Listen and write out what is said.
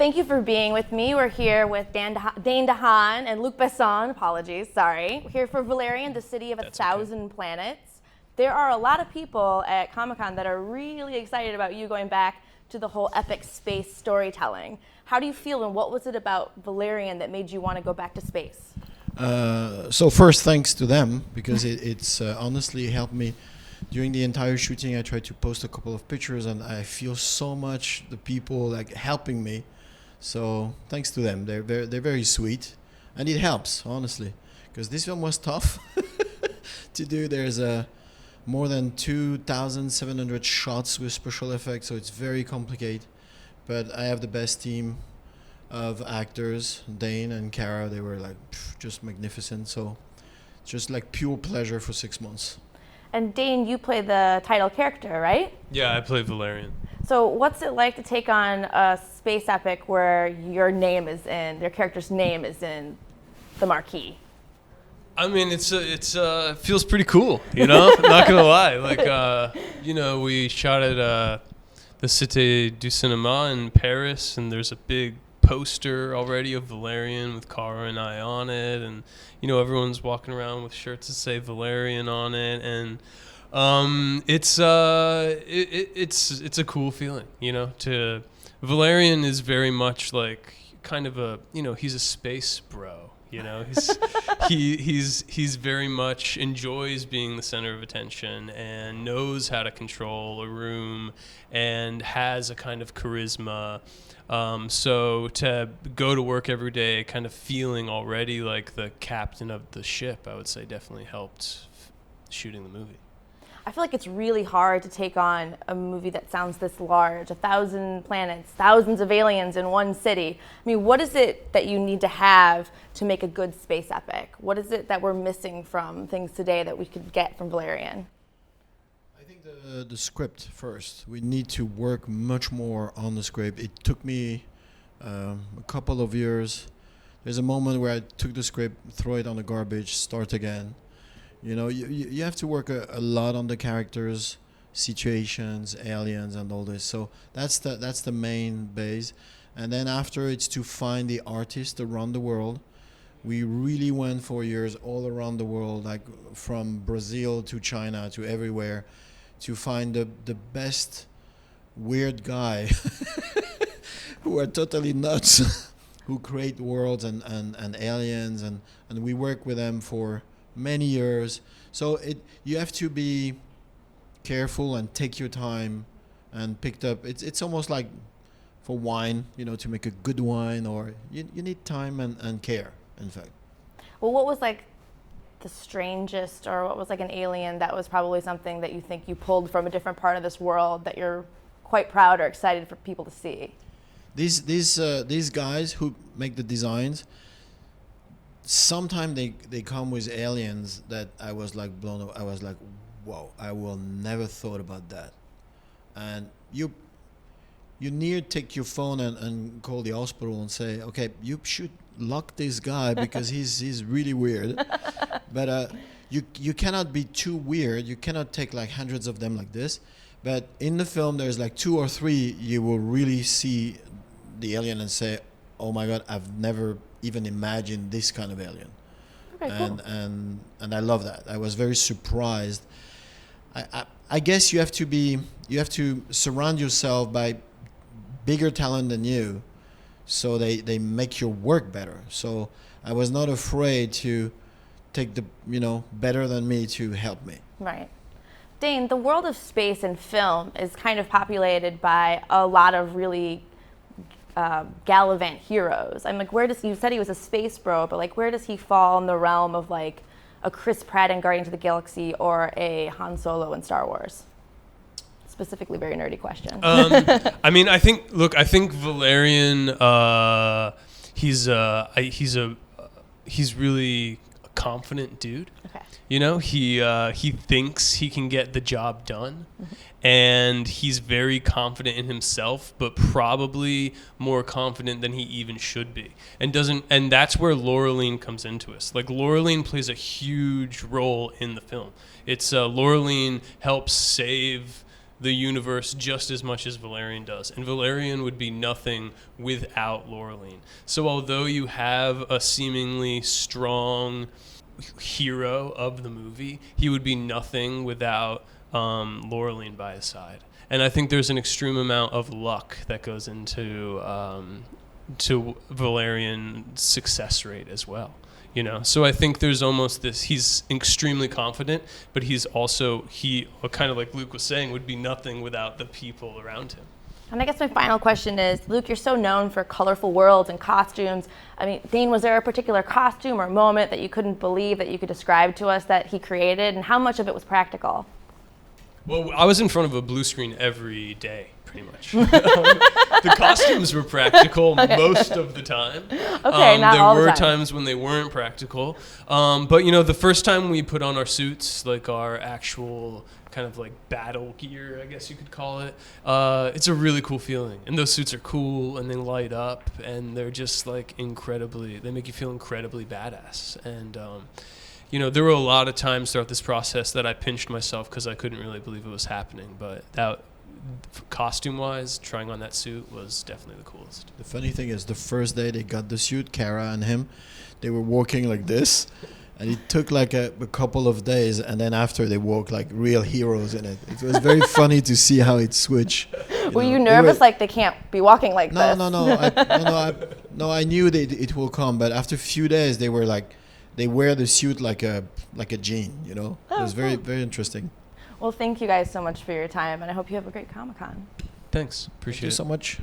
thank you for being with me. We're here with Dane DeHaan and Luc Besson. Apologies, sorry. We're here for Valerian, the city of 1,000 planets. There are a lot of people at Comic-Con that are really excited about you going back to the whole epic space storytelling. How do you feel, and what was it about Valerian that made you want to go back to space? So first, thanks to them, because it's honestly helped me. During the entire shooting, I tried to post a couple of pictures, and I feel so much the people like helping me. So thanks to them, they're very sweet, and it helps honestly, because this film was tough to do. There's more than 2,700 shots with special effects, so it's very complicated. But I have the best team of actors, Dane and Cara. They were like just magnificent. So just like pure pleasure for 6 months. And Dane, you play the title character, right? Yeah, I play Valerian. So what's it like to take on a space epic where your character's name is in the marquee? I mean, it feels pretty cool, you know? Not gonna lie. Like, we shot at the Cité du Cinéma in Paris, and there's a big poster already of Valerian with Cara and I on it, and everyone's walking around with shirts that say Valerian on it, and it's a cool feeling, Valerian is very much like kind of a he's a space bro, he's very much enjoys being the center of attention and knows how to control a room and has a kind of charisma. So to go to work every day kind of feeling already like the captain of the ship, I would say definitely helped shooting the movie. I feel like it's really hard to take on a movie that sounds this large, 1,000 planets, thousands of aliens in one city. I mean, what is it that you need to have to make a good space epic? What is it that we're missing from things today that we could get from Valerian? I think the script first. We need to work much more on the script. It took me a couple of years. There's a moment where I took the script, throw it on the garbage, start again. You have to work a lot on the characters, situations, aliens, and all this. So that's the main base. And then after, it's to find the artists around the world. We really went for years all around the world, like from Brazil to China to everywhere, to find the best weird guy who are totally nuts, who create worlds and aliens, and we work with them for many years. So you have to be careful and take your time and picked up. It's almost like for wine, to make a good wine, or you need time and care, in fact. Well, what was like the strangest, or what was like an alien that was probably something that you think you pulled from a different part of this world that you're quite proud or excited for people to see? These guys who make the designs, sometimes they come with aliens that I was like blown away. I was like, whoa, I will never thought about that. And you need to take your phone and call the hospital and say, okay, you should lock this guy because he's really weird. But you cannot be too weird. You cannot take like hundreds of them like this. But in the film, there's like 2 or 3 you will really see the alien and say, oh my God, I've never even imagined this kind of alien. Okay, and, cool. and I love that. I was very surprised. I guess you have to surround yourself by bigger talent than you, so they make your work better. So I was not afraid to take the better than me to help me. Right. Dane, the world of space and film is kind of populated by a lot of really gallivant heroes. I'm like, you said he was a space bro, but like, where does he fall in the realm of like a Chris Pratt in Guardians of the Galaxy or a Han Solo in Star Wars? Specifically, very nerdy question. I mean, I think Valerian, he's really a confident dude. Okay. He thinks he can get the job done, and he's very confident in himself, but probably more confident than he even should be. And that's where Laureline comes into us. Like, Laureline plays a huge role in the film. It's Laureline helps save the universe just as much as Valerian does. And Valerian would be nothing without Laureline. So although you have a seemingly strong hero of the movie, he would be nothing without Laureline by his side. And I think there's an extreme amount of luck that goes into to Valerian's success rate as well. So I think there's almost this, he's extremely confident, but he's also, kind of like Luc was saying, would be nothing without the people around him. And I guess my final question is, Luc, you're so known for colorful worlds and costumes. I mean, Dane, was there a particular costume or moment that you couldn't believe that you could describe to us that he created, and how much of it was practical? Well, I was in front of a blue screen every day, pretty much. The costumes were practical most of the time. Okay, not all the There were time. times when they weren't practical. But, the first time we put on our suits, like our actual kind of like battle gear, I guess you could call it, it's a really cool feeling. And those suits are cool, and they light up, and they're just like they make you feel incredibly badass. And, there were a lot of times throughout this process that I pinched myself because I couldn't really believe it was happening. But that, costume-wise, trying on that suit was definitely the coolest. The funny thing is, the first day they got the suit, Kara and him, they were walking like this. And it took like a couple of days, and then after they walked like real heroes in it. It was very funny to see how it switched. Were you nervous, like they can't be walking like this? No. I knew that it will come, but after a few days, they were like, they wear the suit like a jean. It was very, very interesting. Well, thank you guys so much for your time, and I hope you have a great Comic-Con. Thanks. Thank Appreciate you it. so much.